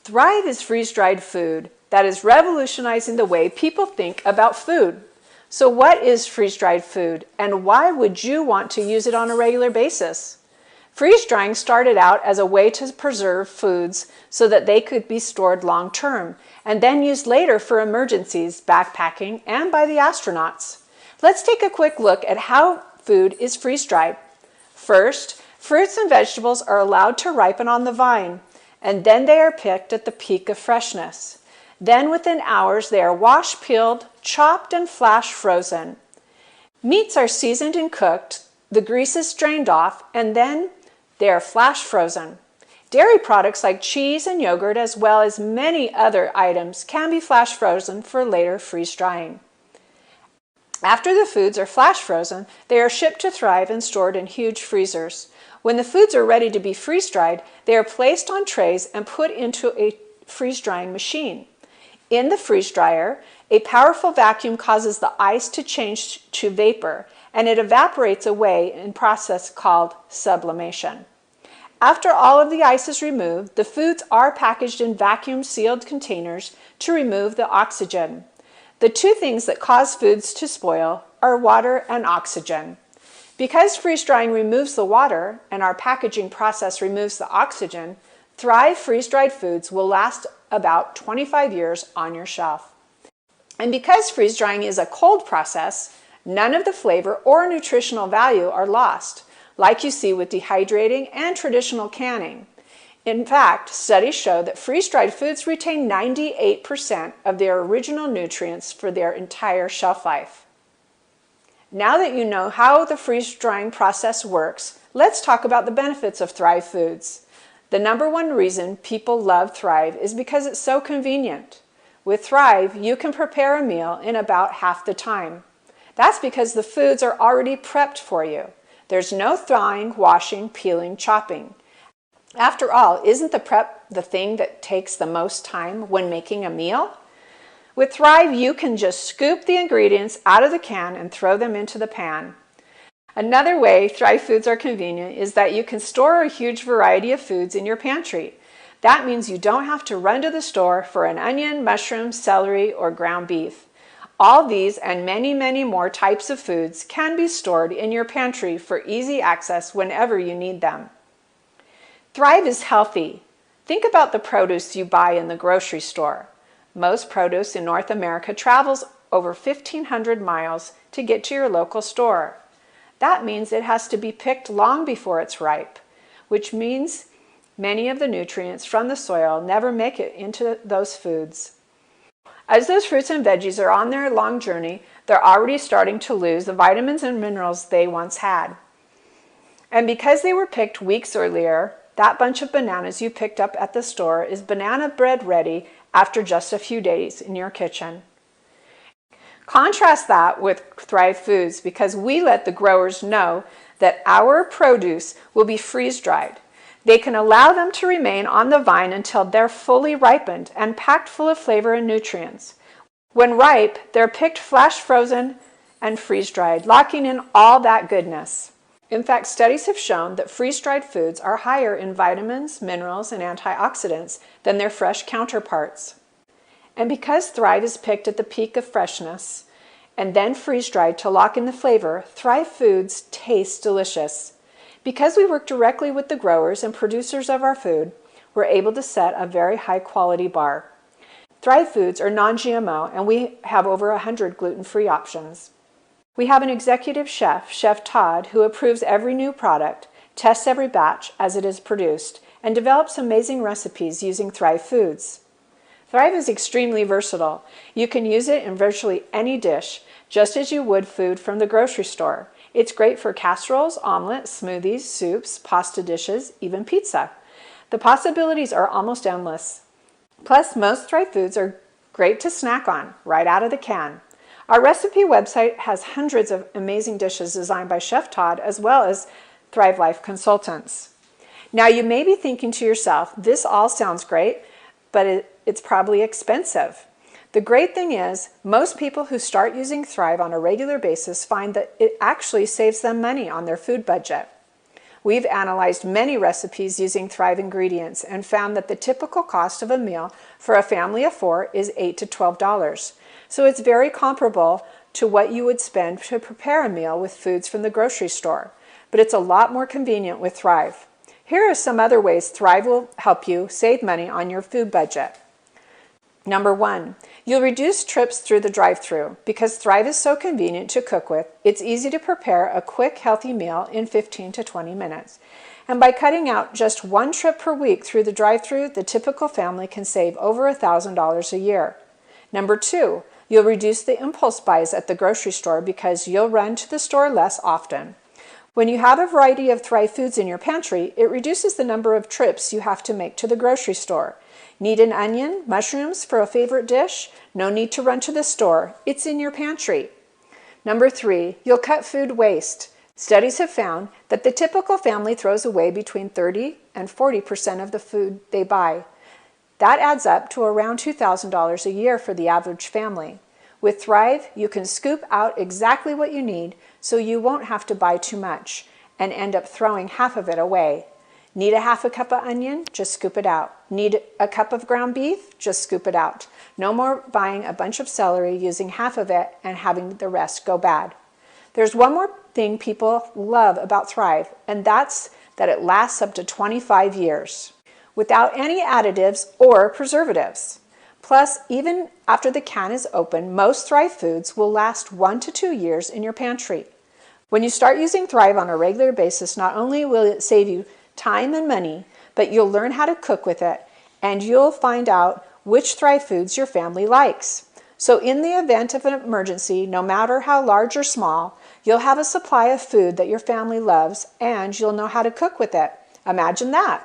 Thrive is freeze-dried food that is revolutionizing the way people think about food. So what is freeze-dried food, and why would you want to use it on a regular basis? Freeze-drying started out as a way to preserve foods so that they could be stored long-term, and then used later for emergencies, backpacking, and by the astronauts. Let's take a quick look at how food is freeze-dried. First, fruits and vegetables are allowed to ripen on the vine, and then they are picked at the peak of freshness. Then within hours they are washed, peeled, chopped, and flash frozen. Meats are seasoned and cooked, the grease is strained off, and then they are flash frozen. Dairy products like cheese and yogurt, as well as many other items, can be flash frozen for later freeze drying. After the foods are flash frozen, they are shipped to Thrive and stored in huge freezers. When the foods are ready to be freeze dried, they are placed on trays and put into a freeze drying machine. In the freeze dryer, a powerful vacuum causes the ice to change to vapor, and it evaporates away in a process called sublimation. After all of the ice is removed, the foods are packaged in vacuum-sealed containers to remove the oxygen. The two things that cause foods to spoil are water and oxygen. Because freeze-drying removes the water and our packaging process removes the oxygen, Thrive freeze-dried foods will last about 25 years on your shelf. And because freeze-drying is a cold process, none of the flavor or nutritional value are lost, like you see with dehydrating and traditional canning. In fact, studies show that freeze-dried foods retain 98% of their original nutrients for their entire shelf life. Now that you know how the freeze-drying process works, let's talk about the benefits of Thrive foods. The number one reason people love Thrive is because it's so convenient. With Thrive, you can prepare a meal in about half the time. That's because the foods are already prepped for you. There's no thawing, washing, peeling, chopping. After all, isn't the prep the thing that takes the most time when making a meal? With Thrive, you can just scoop the ingredients out of the can and throw them into the pan. Another way Thrive foods are convenient is that you can store a huge variety of foods in your pantry. That means you don't have to run to the store for an onion, mushroom, celery, or ground beef. All these and many, many more types of foods can be stored in your pantry for easy access whenever you need them. Thrive is healthy. Think about the produce you buy in the grocery store. Most produce in North America travels over 1,500 miles to get to your local store. That means it has to be picked long before it's ripe, which means many of the nutrients from the soil never make it into those foods. As those fruits and veggies are on their long journey, they're already starting to lose the vitamins and minerals they once had. And because they were picked weeks earlier, that bunch of bananas you picked up at the store is banana bread ready after just a few days in your kitchen. Contrast that with Thrive Foods because we let the growers know that our produce will be freeze-dried. They can allow them to remain on the vine until they're fully ripened and packed full of flavor and nutrients. When ripe, they're picked flash frozen and freeze-dried, locking in all that goodness. In fact, studies have shown that freeze-dried foods are higher in vitamins, minerals, and antioxidants than their fresh counterparts. And because Thrive is picked at the peak of freshness and then freeze-dried to lock in the flavor, Thrive Foods taste delicious. Because we work directly with the growers and producers of our food, we're able to set a very high-quality bar. Thrive Foods are non-GMO, and we have over 100 gluten-free options. We have an executive chef, Chef Todd, who approves every new product, tests every batch as it is produced, and develops amazing recipes using Thrive Foods. Thrive is extremely versatile. You can use it in virtually any dish, just as you would food from the grocery store. It's great for casseroles, omelets, smoothies, soups, pasta dishes, even pizza. The possibilities are almost endless. Plus, most Thrive Foods are great to snack on, right out of the can. Our recipe website has hundreds of amazing dishes designed by Chef Todd as well as Thrive Life consultants. Now you may be thinking to yourself, this all sounds great, but it's probably expensive. The great thing is, most people who start using Thrive on a regular basis find that it actually saves them money on their food budget. We've analyzed many recipes using Thrive ingredients and found that the typical cost of a meal for a family of 4 is $8 to $12. So it's very comparable to what you would spend to prepare a meal with foods from the grocery store, but it's a lot more convenient with Thrive. Here are some other ways Thrive will help you save money on your food budget. Number 1, you'll reduce trips through the drive-thru. Because Thrive is so convenient to cook with, it's easy to prepare a quick, healthy meal in 15 to 20 minutes. And by cutting out just 1 trip per week through the drive-thru, the typical family can save over $1,000 a year. Number 2, you'll reduce the impulse buys at the grocery store because you'll run to the store less often. When you have a variety of Thrive foods in your pantry, it reduces the number of trips you have to make to the grocery store. Need an onion, mushrooms for a favorite dish? No need to run to the store. It's in your pantry. Number 3, you'll cut food waste. Studies have found that the typical family throws away between 30 and 40% of the food they buy. That adds up to around $2,000 a year for the average family. With Thrive, you can scoop out exactly what you need so you won't have to buy too much and end up throwing half of it away. Need a half a cup of onion? Just scoop it out. Need a cup of ground beef? Just scoop it out. No more buying a bunch of celery, using half of it, and having the rest go bad. There's one more thing people love about Thrive, and that's that it lasts up to 25 years without any additives or preservatives. Plus, even after the can is open, most Thrive foods will last 1 to 2 years in your pantry. When you start using Thrive on a regular basis, not only will it save you time and money, but you'll learn how to cook with it, and you'll find out which Thrive foods your family likes. So in the event of an emergency, no matter how large or small, you'll have a supply of food that your family loves, and you'll know how to cook with it. Imagine that!